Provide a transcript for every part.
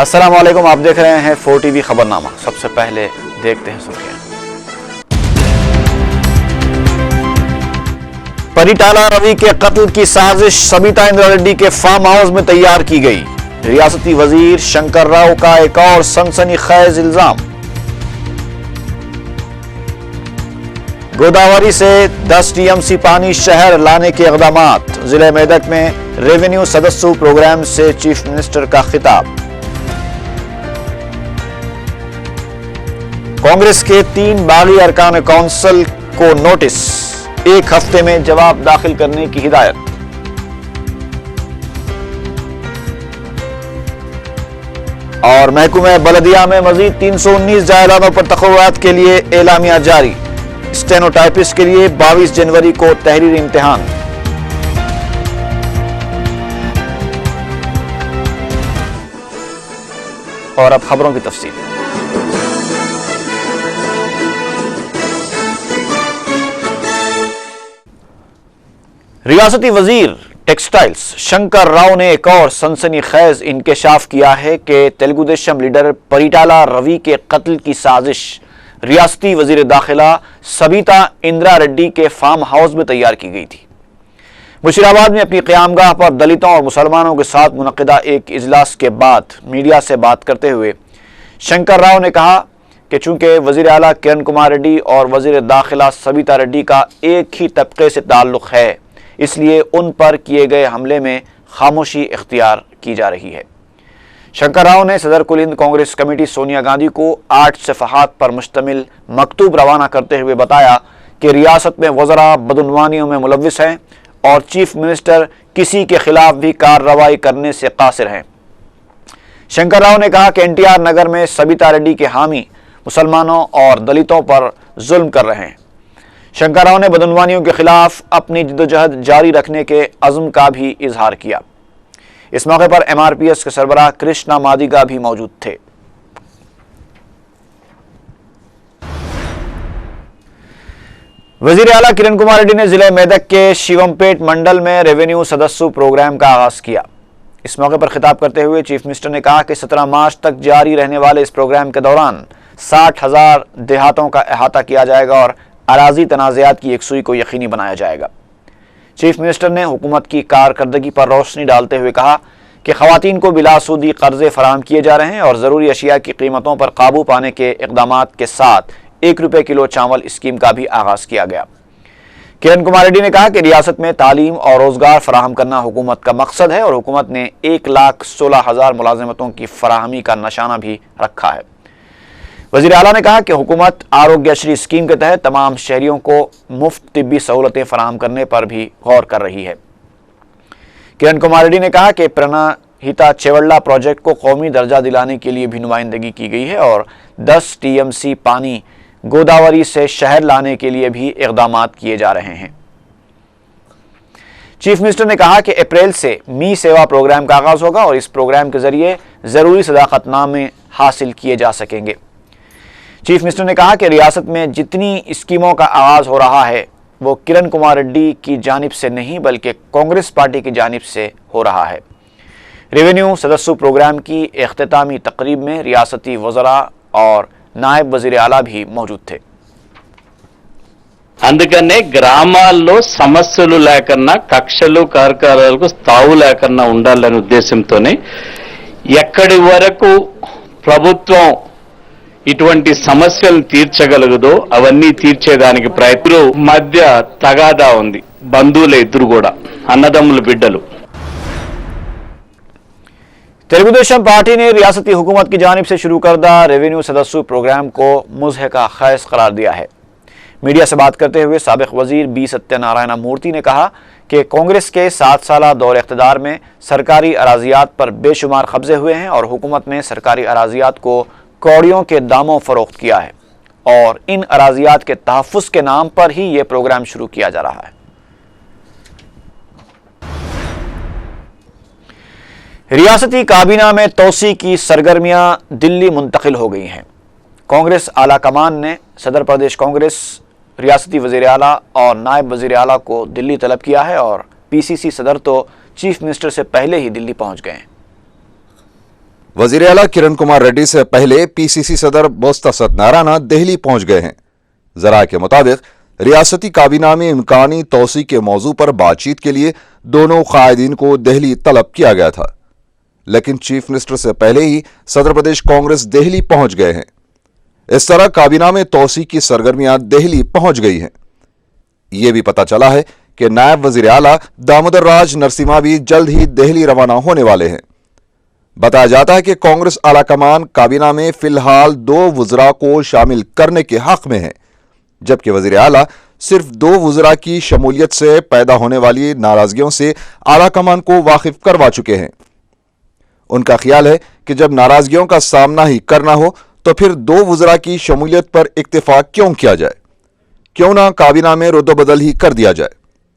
السلام علیکم، آپ دیکھ رہے ہیں 4 ٹی وی خبرنامہ۔ سب سے پہلے دیکھتے ہیں سرخیاں۔ پریٹالہ روی کے قتل کی سازش سبیتا اندرا ریڈی کے فارم ہاؤس میں تیار کی گئی۔ ریاستی وزیر شنکر راؤ کا ایک اور سنسنی خیز الزام۔ گوداوری سے 10 ٹی ایم سی پانی شہر لانے کے اقدامات۔ ضلع میدک میں ریونیو سدسو پروگرام سے چیف منسٹر کا خطاب۔ کانگریس کے 3 باغی ارکان کونسل کو نوٹس، 1 ہفتے میں جواب داخل کرنے کی ہدایت۔ اور محکمہ بلدیہ میں مزید 319 جائیدادوں پر تقررات کے لیے اعلامیہ جاری۔ اسٹینوٹائپسٹ کے لیے 22 جنوری کو تحریری امتحان۔ اور اب خبروں کی تفصیل۔ ریاستی وزیر ٹیکسٹائلز شنکر راؤ نے ایک اور سنسنی خیز انکشاف کیا ہے کہ تیلگو دیشم لیڈر پریٹالہ روی کے قتل کی سازش ریاستی وزیر داخلہ سبیتا اندرا ریڈی کے فارم ہاؤس میں تیار کی گئی تھی۔ مشیرآباد میں اپنی قیام گاہ پر دلتوں اور مسلمانوں کے ساتھ منعقدہ ایک اجلاس کے بعد میڈیا سے بات کرتے ہوئے شنکر راؤ نے کہا کہ چونکہ وزیر اعلیٰ کرن کمار ریڈی اور وزیر داخلہ سبیتا ریڈی کا ایک ہی طبقے سے تعلق ہے، اس لیے ان پر کیے گئے حملے میں خاموشی اختیار کی جا رہی ہے۔ شنکر راؤ نے صدر کل ہند کانگریس کمیٹی سونیا گاندھی کو 8 صفحات پر مشتمل مکتوب روانہ کرتے ہوئے بتایا کہ ریاست میں وزراء بدعنوانیوں میں ملوث ہیں اور چیف منسٹر کسی کے خلاف بھی کارروائی کرنے سے قاصر ہیں۔ شنکر راؤ نے کہا کہ NTR نگر میں سبیتا ریڈی کے حامی مسلمانوں اور دلتوں پر ظلم کر رہے ہیں۔ شنکر راؤ نے بدعنوانیوں کے خلاف اپنی جدوجہد جاری رکھنے کے عزم کا بھی اظہار کیا۔ اس موقع پر MRPS کے سربراہ کرشنا مادیگا بھی موجود تھے۔ وزیر اعلیٰ کرن کمار ریڈی نے ضلع میدک کے شیوم پیٹ منڈل میں ریونیو سدسو پروگرام کا آغاز کیا۔ اس موقع پر خطاب کرتے ہوئے چیف منسٹر نے کہا کہ 17 مارچ تک جاری رہنے والے اس پروگرام کے دوران 60,000 دیہاتوں کا احاطہ کیا جائے گا اور اراضی تنازعات کی یکسوئی کو یقینی بنایا جائے گا۔ چیف منسٹر نے حکومت کی کارکردگی پر روشنی ڈالتے ہوئے کہا کہ خواتین کو بلا سودی قرضے فراہم کیے جا رہے ہیں اور ضروری اشیاء کی قیمتوں پر قابو پانے کے اقدامات کے ساتھ 1 روپے کلو چاول اسکیم کا بھی آغاز کیا گیا۔ کرن کمار ریڈی نے کہا کہ ریاست میں تعلیم اور روزگار فراہم کرنا حکومت کا مقصد ہے اور حکومت نے 1,16,000 ملازمتوں کی فراہمی کا نشانہ بھی رکھا ہے۔ وزیر اعلیٰ نے کہا کہ حکومت آروگیہ شری اسکیم کے تحت تمام شہریوں کو مفت طبی سہولتیں فراہم کرنے پر بھی غور کر رہی ہے۔ کرن کمار ریڈی نے کہا کہ پرانہیتا چیوڑلہ پروجیکٹ کو قومی درجہ دلانے کے لیے بھی نمائندگی کی گئی ہے اور 10 TMC پانی گوداوری سے شہر لانے کے لیے بھی اقدامات کیے جا رہے ہیں۔ چیف منسٹر نے کہا کہ اپریل سے می سیوا پروگرام کا آغاز ہوگا اور اس پروگرام کے ذریعے ضروری صداقت نامے حاصل کیے جا سکیں گے۔ چیف منسٹر نے کہا کہ ریاست میں جتنی اسکیموں کا آغاز ہو رہا ہے وہ کرن کمار ریڈی کی جانب سے نہیں بلکہ کانگریس پارٹی کی جانب سے ہو رہا ہے۔ ریونیو سدسو پروگرام کی اختتامی تقریب میں ریاستی وزراء اور نائب وزیر اعلیٰ بھی موجود تھے۔ అందుకనే గ్రామాల్లో సమస్యలు లేకన్నా కక్షలు కార్యక్రమాలకు తావు లేకన్నా ఉండాలనే ఉద్దేశంతోనే ఎక్కడి వరకు ప్రభుత్వం ఇటువంటి సమస్యలను తీర్చగలగదో అవన్నీ తీర్చేదానికి ప్రయత్నం మధ్య తగాదా ఉంది। బంధువుల ఇద్దరు కూడా అన్నదమ్ముల బిడ్డలు। تیلگو دیشم پارٹی نے ریاستی حکومت کی جانب سے شروع کردہ ریونیو سدسو پروگرام کو مضحکہ خیز قرار دیا ہے۔ میڈیا سے بات کرتے ہوئے سابق وزیر بی ستیہ نارائنا مورتی نے کہا کہ کانگریس کے 7 سالہ دور اقتدار میں سرکاری اراضیات پر بے شمار قبضے ہوئے ہیں اور حکومت نے سرکاری اراضیات کو کوڑیوں کے داموں فروخت کیا ہے اور ان اراضیات کے تحفظ کے نام پر ہی یہ پروگرام شروع کیا جا رہا ہے۔ ریاستی کابینہ میں توسیع کی سرگرمیاں دلی منتقل ہو گئی ہیں۔ کانگریس اعلیٰ کمان نے صدر پردیش کانگریس، ریاستی وزیر اعلیٰ اور نائب وزیر اعلیٰ کو دلی طلب کیا ہے اور PCC صدر تو چیف منسٹر سے پہلے ہی دلی پہنچ گئے ہیں۔ वजीर आला किरण कुमार रेड्डी से पहले पीसीसी सदर बोस्त असद नाराना दिल्ली पहुंच गए हैं। जरा के मुताबिक रियासती काबीना में इम्कानी तोसी के मौजू पर बातचीत के लिए दोनों कायदीन को दिल्ली तलब किया गया था, लेकिन चीफ मिनिस्टर से पहले ही सदर प्रदेश कांग्रेस दिल्ली पहुंच गए हैं। इस तरह काबीना में तोसी की सरगर्मियां दिल्ली पहुंच गई हैं। यह भी पता चला है कि नायब वजीर आला दामोदर राज नरसिम्हा भी जल्द ही दिल्ली रवाना होने वाले हैं। बताया जाता है कि कांग्रेस आलाकमान काबीना में फिलहाल 2 वज़रा को शामिल करने के हक में है, जबकि वजीर आला सिर्फ 2 वज़रा की शमूलियत से पैदा होने वाली नाराजगियों से आलाकमान को वाकिफ करवा चुके हैं। उनका ख्याल है कि जब नाराजगियों का सामना ही करना हो तो फिर 2 वज़रा की शमूलियत पर इक्तिफाक क्यों किया जाए, क्यों ना काबीना में रद्द-बदल ही कर दिया जाए।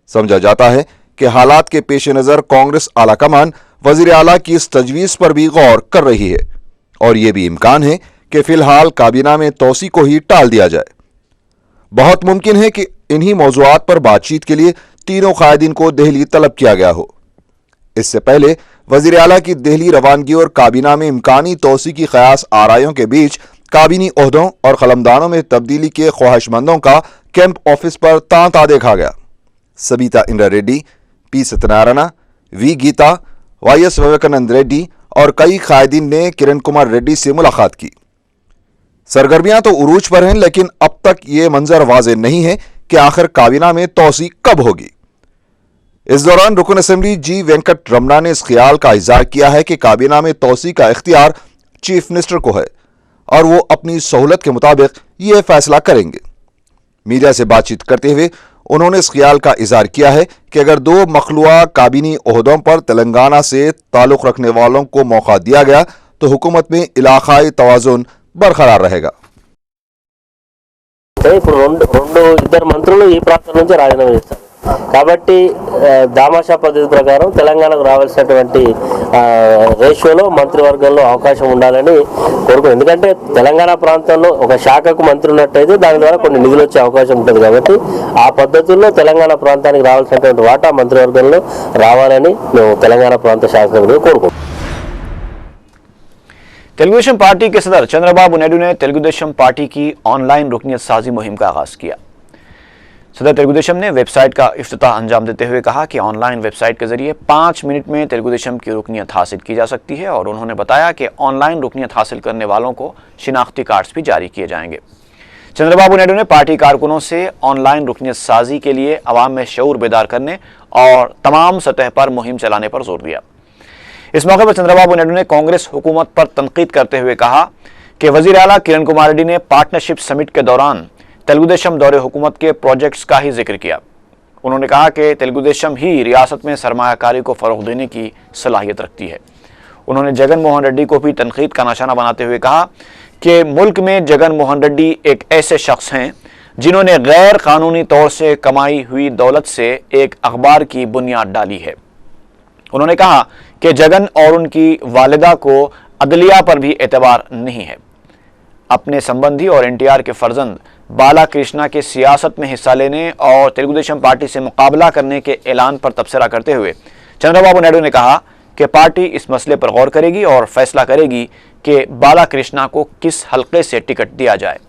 समझा जाता है कि हालात के पेश नज़र कांग्रेस आलाकमान वजीर आला की इस तजवीज़ पर भी गौर कर रही है और यह भी इम्कान है कि फिलहाल काबीना में तोसी को ही टाल दिया जाए। बहुत मुमकिन है कि इन्हीं मौज़ूआत पर बातचीत के लिए तीनों कायदीन को दिल्ली तलब किया गया हो। इससे पहले वजीर आला की दिल्ली रवानगी और काबीना में इम्कानी तोसी की क़यास आराइयों के बीच काबीनी ओहदों और कलमदानों में तब्दीली के ख्वाहिशमंदों का कैंप ऑफिस पर तांता देखा गया। Sabitha Indra Reddy, P Satyanarayana, V Geetha, YS Vivekananda Reddy और कई कायदीन ने किरण कुमार रेड्डी से मुलाकात की। सरगर्मियां तो उरूज पर हैं, लेकिन अब तक ये मंजर वाज़ेह नहीं है कि आखिर काबीना में तोसी कब होगी। इस दौरान रुकन असेंबली जी वेंकट रमना ने इस ख्याल का इज़हार किया है कि काबीना में तोसी का इख्तियार चीफ मिनिस्टर को है और वो अपनी सहूलत के मुताबिक ये फैसला करेंगे। मीडिया से बातचीत करते हुए उन्होंने इस ख्याल का इज़हार किया है कि अगर 2 मखलूआ काबीनी ओहदों पर तेलंगाना से ताल्लुक़ रखने वालों को मौका दिया गया तो हुकूमत में इलाकाई तवाज़ुन बरकरार रहेगा। ఇప్పుడు రెండు ఇద్దరు మంత్రులు ఈ ప్రాంతం నుంచి రాజీనామా చేస్తారు కాబట్టి దామాషా పద్ధతి ప్రకారం తెలంగాణకు రావాల్సినటువంటి రేషియోలో మంత్రివర్గంలో అవకాశం ఉండాలని కోరుకుంది। ఎందుకంటే తెలంగాణ ప్రాంతంలో ఒక శాఖకు మంత్రి ఉన్నట్టయితే దాని ద్వారా కొన్ని నిధులు వచ్చే అవకాశం ఉంటుంది కాబట్టి ఆ పద్ధతుల్లో తెలంగాణ ప్రాంతానికి రావాల్సినటువంటి వాటా మంత్రివర్గంలో రావాలని మేము తెలంగాణ ప్రాంత శాసనసభ్యులు కోరుకుంటున్నాం। तेलुगुदेशम पार्टी के सदर चंद्रबाबू नायडू ने तेलुगुदेशम पार्टी की ऑनलाइन रुकनियत साजी मुहिम का आगाज किया। सदर तेलुगुदेशम ने वेबसाइट का इफ्तिताह अंजाम देते हुए कहा कि ऑनलाइन वेबसाइट के जरिए 5 मिनट में तेलुगुदेशम की रुकनियत हासिल की जा सकती है और उन्होंने बताया कि ऑनलाइन रुकनियत हासिल करने वालों को शिनाख्ती कार्ड्स भी जारी किए जाएंगे। चंद्रबाबू नायडू ने पार्टी कारकुनों से ऑनलाइन रुकनियत साजी के लिए अवाम में शऊर बेदार करने और तमाम सतह पर मुहिम चलाने पर जोर दिया। इस मौके पर चंद्रबाबू नायडू ने कांग्रेस हुकूमत पर तनकीद करते हुए कहा कि वजीर आला किरण कुमार रेड्डी ने पार्टनरशिप समिट के दौरान तेलुगुदेशम दौरे हुकूमत के प्रोजेक्ट्स का ही जिक्र किया। उन्होंने कहा कि तेलुगुदेशम ही रियासत में सरमायाकारी को फरोग देने की सलाहियत रखती है। उन्होंने जगन मोहन रेड्डी को भी तनकीद का निशाना बनाते हुए कहा कि मुल्क में जगन मोहन रेड्डी एक ऐसे शख्स हैं जिन्होंने गैर कानूनी तौर से कमाई हुई दौलत से एक अखबार की बुनियाद डाली है। उन्होंने कहा कि जगन और उनकी वालिदा को अदलिया पर भी एतबार नहीं है। अपने संबंधी और एनटीआर के फर्जंद बाला कृष्णा के सियासत में हिस्सा लेने और तेलुगुदेशम पार्टी से मुकाबला करने के ऐलान पर तबसरा करते हुए चंद्रबाबू नायडू ने कहा कि पार्टी इस मसले पर गौर करेगी और फैसला करेगी कि बाला कृष्णा को किस हल्के से टिकट दिया जाए।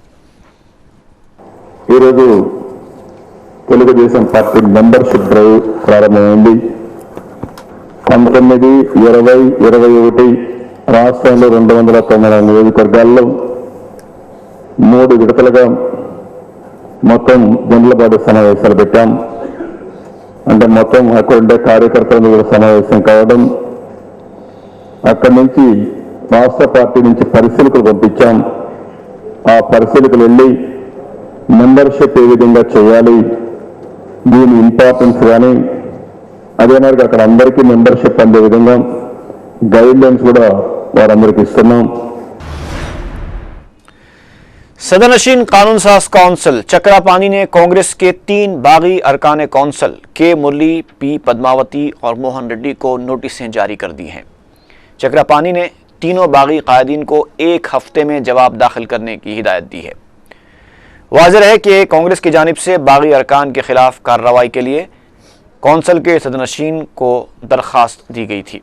తెలుగుదేశం పార్టీ మెంబర్షిప్ డ్రైవ్ ప్రారంభమైంది। 19, 20, 21 రాష్ట్రంలో 290 నియోజకవర్గాల్లో 3 విడతలుగా మొత్తం జండ్లపాటి సమావేశాలు పెట్టాం। అంటే మొత్తం అక్కడ ఉండే కార్యకర్తలను కూడా సమావేశం కావడం, అక్కడి నుంచి రాష్ట్ర పార్టీ నుంచి పరిశీలకులు పంపించాం। ఆ పరిశీలకులు వెళ్ళి మెంబర్షిప్ ఏ విధంగా చేయాలి, దీని ఇంపార్టెన్స్ కానీ అదే మరి అక్కడ అందరికీ మెంబర్షిప్ అందే విధంగా గైడ్ లైన్స్ కూడా వారందరికీ ఇస్తున్నాం। सदनशीन कानून साज कौंसिल चक्रापानी ने कांग्रेस के 3 बागी अरकान कौंसिल के मुरली, पी पद्मावती और मोहन रेड्डी को नोटिसें जारी कर दी हैं। चक्रापानी ने तीनों बागी कायदीन को 1 हफ्ते में जवाब दाखिल करने की हिदायत दी है। वाज़ेह है कि कांग्रेस की जानिब से बागी अरकान के खिलाफ कार्रवाई के लिए कौंसिल के सदनशीन को दरख्वास्त दी गई थी।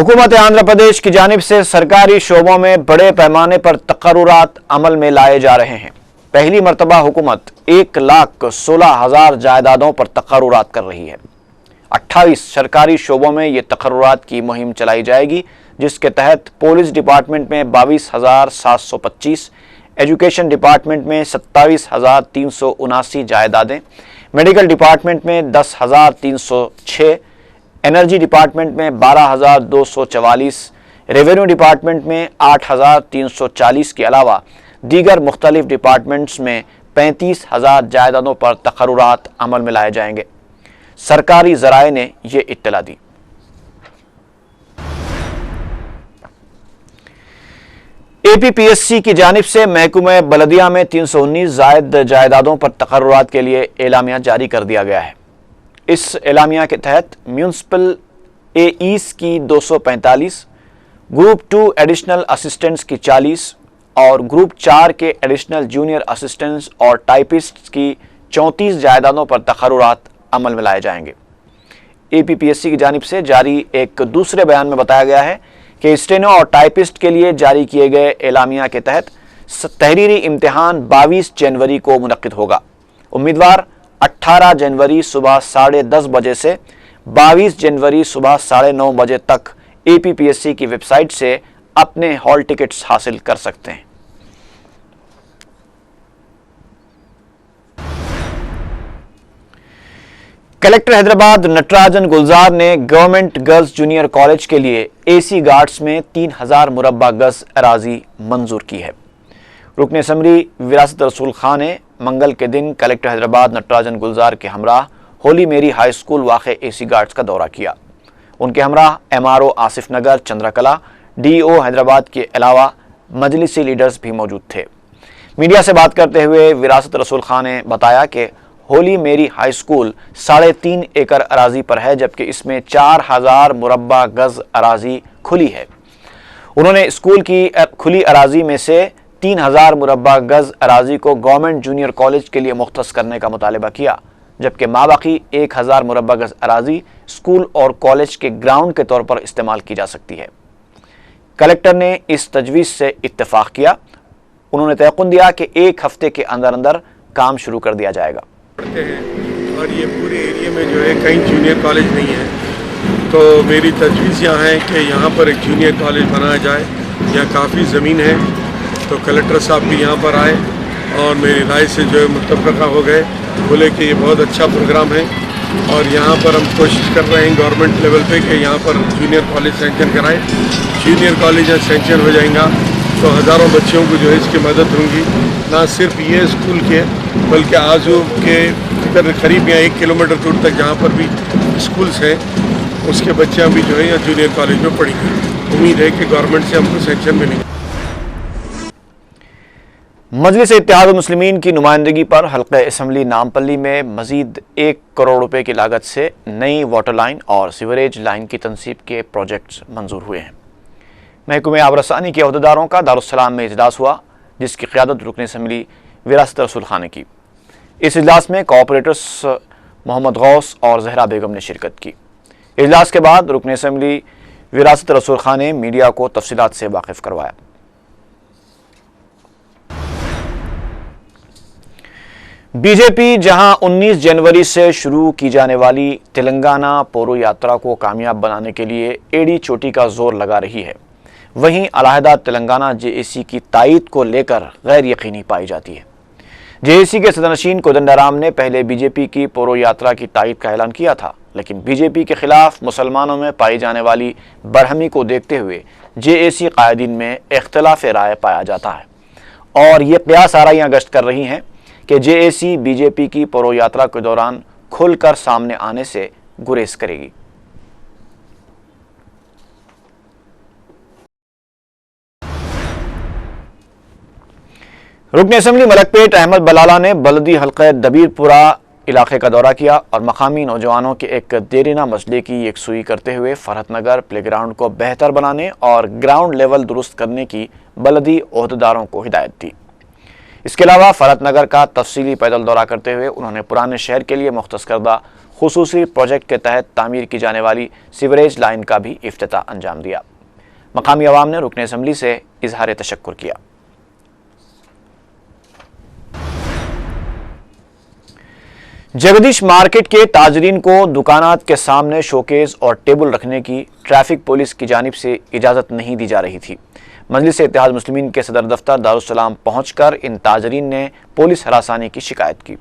हुकूमत आंध्र प्रदेश की जानिब से सरकारी शोबों में बड़े पैमाने पर तकर्रुरात अमल में लाए जा रहे हैं। पहली मरतबा हुकूमत 1,16,000 जायदादों पर तकर्रुरात कर रही है। 28 सरकारी शोबों में ये तकर्रुरात की मुहिम चलाई जाएगी, जिसके तहत पुलिस डिपार्टमेंट में 22,725, एजुकेशन डिपार्टमेंट में 27,379 जायदादें, मेडिकल डिपार्टमेंट में 10,306, एनर्जी डिपार्टमेंट में 12,244, रेवेन्यू डिपार्टमेंट में 8,340 के अलावा दीगर मुख्तलिफ डिपार्टमेंट्स में 35,000 जायदादों पर तकर्रुरात अमल में लाए जाएंगे। सरकारी ज़राए ने ये इत्तला दी। APPSC की जानिब से महकूमे बलदिया में 319 जायद जायदादों पर तकर्रुरात के लिए एलामिया जारी कर दिया गया है। इस एलामिया के तहत म्यूनसिपल AEs की 245, ग्रुप 2 एडिशनल असिस्टेंट्स की 40 और ग्रुप 4 के एडिशनल जूनियर असिस्टेंट्स और टाइपिस्ट्स की 34 जायदादों पर तकर्रुरात अमल में लाए जाएंगे। APPSC की जानिब से जारी एक दूसरे बयान में बताया गया है कि स्टेनो और टाइपिस्ट के लिए जारी किए गए एलामिया के तहत तहरीरी इम्तिहान 22 जनवरी को मुनक्किद होगा। उम्मीदवार 18 जनवरी सुबह 10:30 बजे से 22 जनवरी सुबह 9:30 बजे तक APPSC की वेबसाइट से अपने हॉल टिकट्स हासिल कर सकते हैं। कलेक्टर हैदराबाद नटराजन गुलजार ने गवर्नमेंट गर्ल्स जूनियर कॉलेज के लिए AC गार्ड्स में 3,000 मुरब्बा गज अराजी मंजूर की है। रुकन असम्बली विरासत रसूल खान ने मंगल के दिन कलेक्टर हैदराबाद नटराजन गुलजार के हमराह होली मेरी हाई स्कूल वाक़े AC गार्ड्स का दौरा किया। उनके हमराह MRO Asif Nagar, Chandrakala, DO Hyderabad के अलावा मजलिसी लीडर्स भी मौजूद थे। मीडिया से बात करते हुए विरासत रसूल खान ने बताया कि होली मेरी हाई स्कूल 3.5 एकड़ अराजी पर है, जबकि इसमें 4,000 मुरब्बा गज अराजी खुली है। उन्होंने स्कूल की खुली अराजी में से 3,000 मुरब्बा गज अराजी को गवर्नमेंट जूनियर कॉलेज के लिए मुख्तस करने का मुतालबा किया, जबकि माबाकी 1,000 मुरब्बा गज अराजी स्कूल और कॉलेज के ग्राउंड के तौर पर इस्तेमाल की जा सकती है। कलेक्टर ने इस तजवीज़ से इत्तेफाक किया। उन्होंने तयक़ुन दिया कि 1 हफ्ते के अंदर अंदर काम शुरू कर दिया जाएगा। हैं और ये पूरे एरिया में जो है कहीं जूनियर कॉलेज नहीं है, तो मेरी तजवीज़ यहाँ है कि यहाँ पर एक जूनियर कॉलेज बनाया जाए। यहाँ काफ़ी ज़मीन है, तो कलेक्टर साहब भी यहाँ पर आए और मेरी राय से जो है मुत्तफ़क़ा हो गए, बोले कि ये बहुत अच्छा प्रोग्राम है और यहाँ पर हम कोशिश कर रहे हैं गवर्नमेंट लेवल पे कि यहाँ पर जूनियर कॉलेज सेंक्शन कराएं। जूनियर कॉलेज जब सेंक्शन हो जाएगा तो हज़ारों बच्चों को जो है इसकी मदद होगी। ना सिर्फ ये स्कूल के बल्कि आजू के इधर करीब यहाँ 1 किलोमीटर दूर तक जहाँ पर भी स्कूल्स हैं उसके बच्चे भी जो है यहाँ जूनियर कॉलेज में पढ़ेंगे। उम्मीद है कि गवर्नमेंट से हमको सेंक्शन मिलेंगे। मजलिस इत्तेहादुल मुस्लिमीन की नुमाइंदगी पर हल्क़े असम्बली नामपल्ली में मजीद 1 करोड़ रुपए की लागत से नई वाटर लाइन और सीवरेज लाइन की तनसीब के प्रोजेक्ट्स मंजूर हुए हैं। महकमे आबरसानी के अहदेदारों का दारुस्सलाम में इजलास हुआ, जिसकी क़यादत रुकन असम्बली विरासत रसूल खान ने की। इस इजलास में कोऑपरेटर्स मोहम्मद गौस और जहरा बेगम ने शिरकत की। इजलास के बाद रुकन असम्बली विरासत रसूल खान ने मीडिया को तफसीलात से वाकिफ करवाया। बीजेपी जहां 19 जनवरी से शुरू की जाने वाली तेलंगाना पोरो यात्रा को कामयाब बनाने के लिए एड़ी चोटी का जोर लगा रही है, वहीं अलहदा तेलंगाना JAC की तायीद को लेकर गैर यकीनी पाई जाती है। JAC के सदरनशीन कोदंडाराम ने पहले बीजेपी की पोरो यात्रा की तायीद का ऐलान किया था, लेकिन बीजेपी के खिलाफ मुसलमानों में पाई जाने वाली बरहमी को देखते हुए JAC कायदीन में इख्तलाफ राय पाया जाता है और ये क़यास आराइयाँ गश्त कर रही हैं कि JAC बीजेपी की पोरो यात्रा के दौरान खुलकर सामने आने से गुरेज करेगी। रुकन असम्बली मलकपेट अहमद बलाला ने बलदी हल्के दबीरपुरा इलाके का दौरा किया और मकामी नौजवानों के एक देरीना मसले की यकसुई करते हुए फरहत नगर प्लेग्राउंड को बेहतर बनाने और ग्राउंड लेवल दुरुस्त करने की बलदी ओहदेदारों को हिदायत दी। इसके अलावा फरहत नगर का तफसीली पैदल दौरा करते हुए उन्होंने पुराने शहर के लिए मुख्तस करदा خصوصی پروجیکٹ کے تحت تعمیر کی جانے والی سیوریج لائن کا بھی افتتاح انجام دیا۔ مقامی عوام نے رکن اسمبلی سے اظہار تشکر کیا۔ جگدیش مارکیٹ کے تاجرین کو دکانات کے سامنے شوکیز اور ٹیبل رکھنے کی ٹریفک پولیس کی جانب سے اجازت نہیں دی جا رہی تھی۔ مجلس اتحاد مسلمین کے صدر دفتر دارالسلام پہنچ کر ان تاجرین نے پولیس ہراسانی کی شکایت کی۔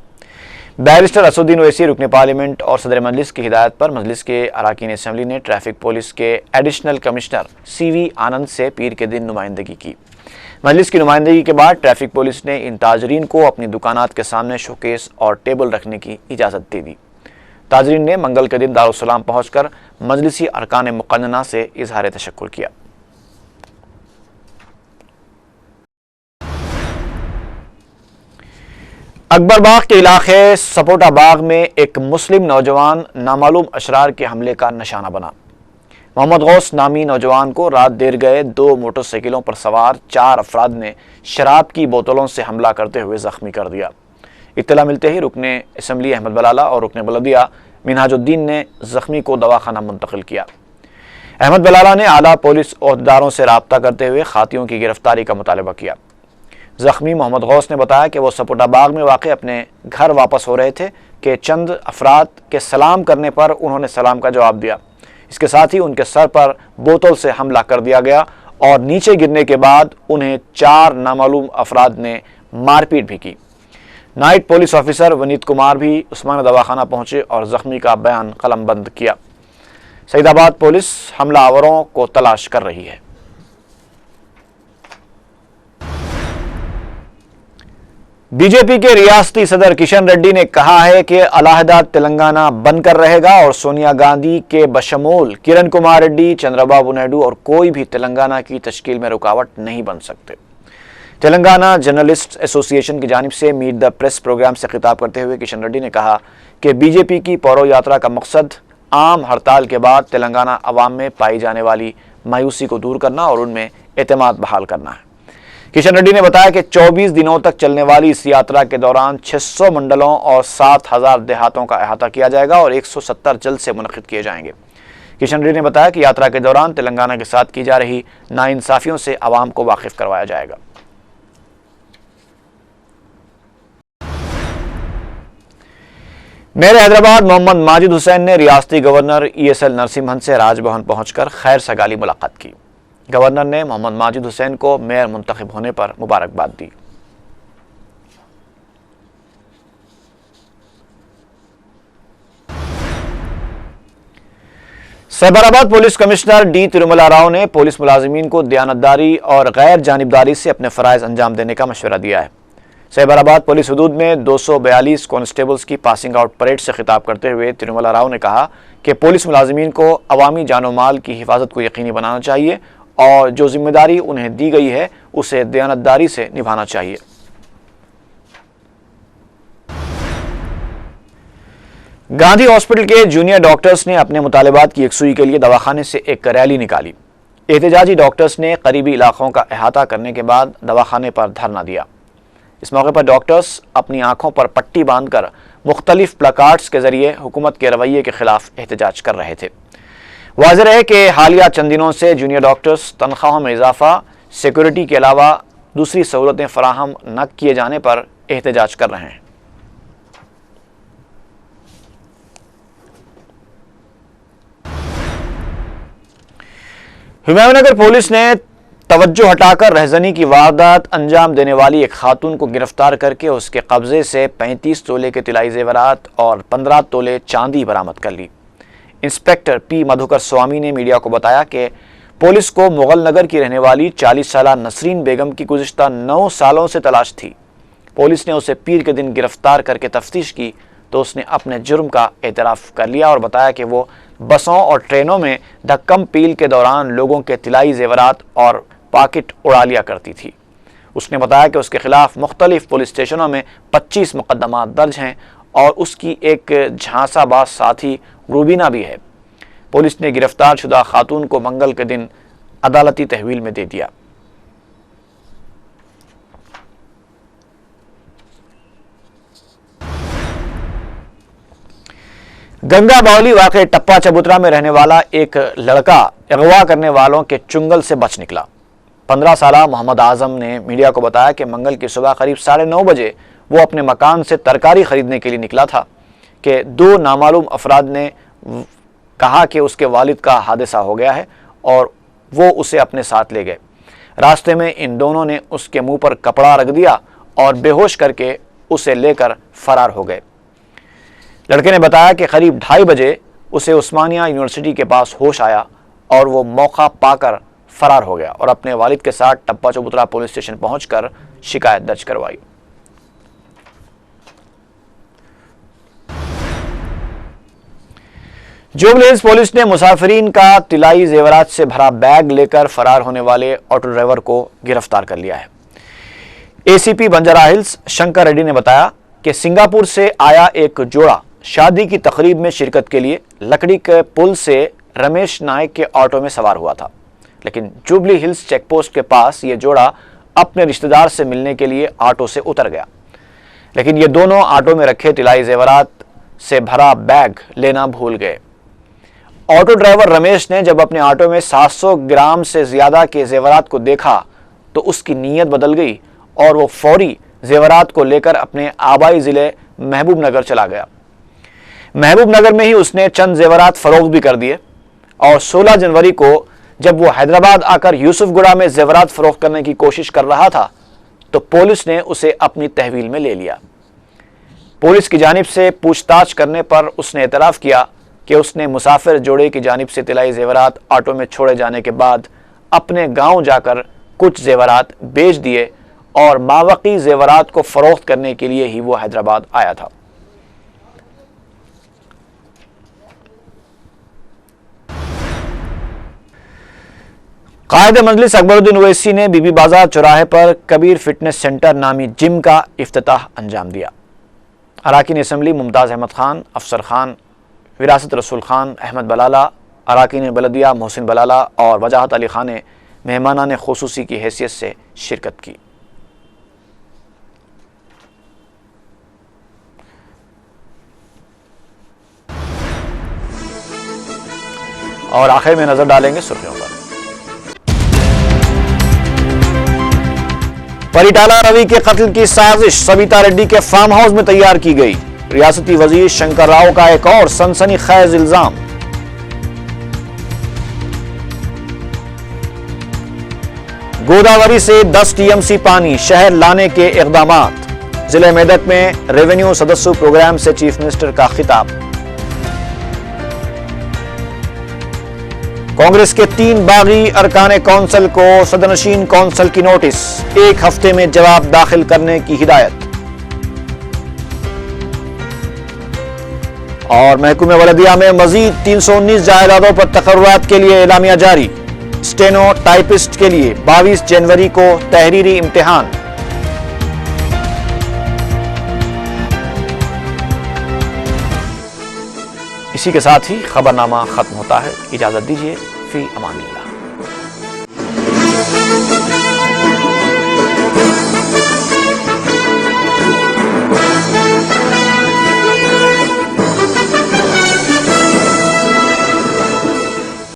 بیرسٹر اسدالدین اویسی رکن پارلیمنٹ اور صدر مجلس کی ہدایت پر مجلس کے اراکین اسمبلی نے ٹریفک پولیس کے ایڈیشنل کمشنر سی وی آنند سے پیر کے دن نمائندگی کی۔ مجلس کی نمائندگی کے بعد ٹریفک پولیس نے ان تاجرین کو اپنی دکانات کے سامنے شوکیس اور ٹیبل رکھنے کی اجازت دے دی۔ تاجرین نے منگل کے دن دارالسلام پہنچ کر مجلسی ارکان مقننہ سے اظہار تشکر کیا۔ اکبر باغ کے علاقے سپوٹا باغ میں ایک مسلم نوجوان نامعلوم اشرار کے حملے کا نشانہ بنا۔ محمد غوث نامی نوجوان کو رات دیر گئے 2 موٹر سائیکلوں پر سوار 4 افراد نے شراب کی بوتلوں سے حملہ کرتے ہوئے زخمی کر دیا۔ اطلاع ملتے ہی رکن اسمبلی احمد بلالہ اور رکن بلدیہ منہاج الدین نے زخمی کو دواخانہ منتقل کیا۔ احمد بلالہ نے اعلیٰ پولیس عہدیداروں سے رابطہ کرتے ہوئے خاتیوں کی گرفتاری کا مطالبہ کیا۔ زخمی محمد غوث نے بتایا کہ وہ سپوٹا باغ میں واقع اپنے گھر واپس ہو رہے تھے کہ چند افراد کے سلام کرنے پر انہوں نے سلام کا جواب دیا۔ اس کے ساتھ ہی ان کے سر پر بوتل سے حملہ کر دیا گیا اور نیچے گرنے کے بعد انہیں 4 نامعلوم افراد نے مار پیٹ بھی کی۔ نائٹ پولیس آفیسر ونیت کمار بھی عثمانیہ دواخانہ پہنچے اور زخمی کا بیان قلم بند کیا۔ سعید آباد پولیس حملہ آوروں کو تلاش کر رہی ہے۔ بی جے پی کے ریاستی صدر کشن ریڈی نے کہا ہے کہ علیحدہ تلنگانہ بن کر رہے گا اور سونیا گاندھی کے بشمول کرن کمار ریڈی، چندرا بابو نائیڈو اور کوئی بھی تلنگانہ کی تشکیل میں رکاوٹ نہیں بن سکتے۔ تلنگانہ جرنلسٹ ایسوسی ایشن کی جانب سے میٹ دا پریس پروگرام سے خطاب کرتے ہوئے کشن ریڈی نے کہا کہ بی جے پی کی پورو یاترا کا مقصد عام ہڑتال کے بعد تلنگانہ عوام میں پائی جانے والی مایوسی کو دور کرنا اور ان میں اعتماد بحال کرنا ہے۔ کشن ریڈی نے بتایا کہ 24 دنوں تک چلنے والی اس یاترا کے دوران 600 منڈلوں اور 7000 دیہاتوں کا احاطہ کیا جائے گا اور 170 جلسے منعقد کیے جائیں گے۔ کشن ریڈی نے بتایا کہ یاترا کے دوران تلنگانہ کے ساتھ کی جا رہی ناانصافیوں سے عوام کو واقف کروایا جائے گا۔ میئر حیدرآباد محمد ماجد حسین نے ریاستی governor E S L Narasimhan سے راج بھون پہنچ کر خیر سگالی ملاقات کی۔ گورنر نے محمد ماجد حسین کو میئر منتخب ہونے پر مبارکباد دی۔ سائبرآباد police commissioner D Tirumala Rao نے پولیس ملازمین کو دیانتداری اور غیر جانبداری سے اپنے فرائض انجام دینے کا مشورہ دیا ہے۔ سائبرآباد پولیس حدود میں 242 کانسٹیبلز کی پاسنگ آؤٹ پریڈ سے خطاب کرتے ہوئے تروملا راؤ نے کہا کہ پولیس ملازمین کو عوامی جان و مال کی حفاظت کو یقینی بنانا چاہیے اور جو ذمہ داری انہیں دی گئی ہے اسے دیانتداری سے نبھانا چاہیے۔ گاندھی ہاسپٹل کے جونیئر ڈاکٹرز نے اپنے مطالبات کی یکسوئی کے لیے دواخانے سے ایک ریلی نکالی۔ احتجاجی ڈاکٹرز نے قریبی علاقوں کا احاطہ کرنے کے بعد دواخانے پر دھرنا دیا۔ اس موقع پر ڈاکٹرز اپنی آنکھوں پر پٹی باندھ کر مختلف پلاکارڈز کے ذریعے حکومت کے رویے کے خلاف احتجاج کر رہے تھے۔ واضح ہے کہ حالیہ چند دنوں سے جونیئر ڈاکٹرز تنخواہوں میں اضافہ، سیکورٹی کے علاوہ دوسری سہولتیں فراہم نہ کیے جانے پر احتجاج کر رہے ہیں۔ ہمایوں نگر پولیس نے توجہ ہٹا کر رہزنی کی واردات انجام دینے والی ایک خاتون کو گرفتار کر کے اس کے قبضے سے 35 تولے کے طلائی زیورات اور 15 تولے چاندی برآمد کر لی۔ انسپکٹر پی مدھوکر سوامی نے میڈیا کو بتایا کہ پولیس کو مغل نگر کی رہنے والی 40 سالہ نسرین بیگم کی گزشتہ 9 سالوں سے تلاش تھی۔ پولیس نے اسے پیر کے دن گرفتار کر کے تفتیش کی تو اس نے اپنے جرم کا اعتراف کر لیا اور بتایا کہ وہ بسوں اور ٹرینوں میں دھکم پیل کے دوران لوگوں کے طلائی زیورات اور پاکٹ اڑا لیا کرتی تھی۔ اس نے بتایا کہ اس کے خلاف مختلف پولیس اسٹیشنوں میں 25 مقدمات درج ہیں اور اس کی ایک جھانسا باز ساتھی روبینہ بھی ہے۔ پولیس نے گرفتار شدہ خاتون کو منگل کے دن عدالتی تحویل میں دے دیا۔ गंगा बावली वाकई टप्पा चबूतरा में रहने वाला एक लड़का अगवा करने वालों के चुंगल से बच निकला। 15 साला मोहम्मद आजम ने मीडिया को बताया कि मंगल की सुबह करीब 9:30 बजे वो अपने मकान से तरकारी खरीदने के लिए निकला था कि 2 नामालूम अफराद ने कहा कि उसके वालिद का हादसा हो गया है और वो उसे अपने साथ ले गए। रास्ते में इन दोनों ने उसके मुंह पर कपड़ा रख दिया और बेहोश करके उसे लेकर फरार हो गए। लड़के ने बताया कि करीब 2:30 बजे उसे उस्मानिया यूनिवर्सिटी के पास होश आया और वो मौका पाकर फरार हो गया और अपने वालिद के साथ टप्पा चबूतरा पुलिस स्टेशन पहुंचकर शिकायत दर्ज करवाई। जुबली हिल्स पुलिस ने मुसाफिरीन का तिलाई जेवरात से भरा बैग लेकर फरार होने वाले ऑटो ड्राइवर को गिरफ्तार कर लिया है। एसीपी बंजारा हिल्स शंकर रेड्डी ने बताया कि सिंगापुर से आया एक जोड़ा शादी की तकरीब में शिरकत के लिए लकड़ी के पुल से रमेश नायक के ऑटो में सवार हुआ था, लेकिन जुबली हिल्स चेकपोस्ट के पास ये जोड़ा अपने रिश्तेदार से मिलने के लिए ऑटो से उतर गया, लेकिन ये दोनों ऑटो में रखे तिलाई जेवरात से भरा बैग लेना भूल गए। ऑटो ड्राइवर रमेश ने जब अपने ऑटो में 700 ग्राम से ज्यादा के जेवरात को देखा तो उसकी नीयत बदल गई और वो फौरी जेवरात को लेकर अपने आबाई जिले महबूब नगर चला गया। महबूब नगर में ही उसने चंद जेवरात फरोख्त भी कर दिए और 16 जनवरी को जब वो हैदराबाद आकर यूसुफगुड़ा में जेवरात फरोख्त करने की कोशिश कर रहा था तो पुलिस ने उसे अपनी तहवील में ले लिया। पुलिस की जानिब से पूछताछ करने पर उसने एतराफ़ किया कि उसने मुसाफिर जोड़े की जानिब से तिलाई जेवरात ऑटो में छोड़े जाने के बाद अपने गांव जाकर कुछ जेवरात बेच दिए और मावकी जेवरात को फरोख्त करने के लिए ही वो हैदराबाद आया था। कायद मजलिस अकबरुद्दीन ओवैसी ने बीबी बाजार चौराहे पर कबीर फिटनेस सेंटर नामी जिम का इफ्तिताह अंजाम दिया। अराकीन असम्बली मुमताज़ अहमद खान, अफसर खान, विरासत रसूल खान, अहमद बलाला, अराकीन बलदिया मोहसिन बलाला और वजाहत अली खान ने मेहमानान खुसूसी की हैसियत से शिरकत की। और आखिर में नजर डालेंगे सुर्खियों पर। परिटाला रवि के कत्ल की साजिश सविता रेड्डी के फार्म हाउस में तैयार की गई। रियासती वजीर शंकर राव का एक और सनसनीखेज इल्जाम। गोदावरी से 10 टीएमसी पानी शहर लाने के इक़दामात। जिले मेदक में रेवेन्यू सदस्य प्रोग्राम से चीफ मिनिस्टर का खिताब। कांग्रेस के 3 बागी अरकान कौंसिल को सदनशीन कौंसिल की नोटिस, 1 हफ्ते में जवाब दाखिल करने की हिदायत। और महकूमे वलदिया में मजीद 319 जायदादों पर तकर्रुरात के लिए एलामिया जारी। स्टेनो टाइपिस्ट के लिए 22 जनवरी को तहरीरी इम्तिहान। इसी के साथ ही खबरनामा खत्म होता है। इजाजत दीजिए, फी अमानिल्लाह।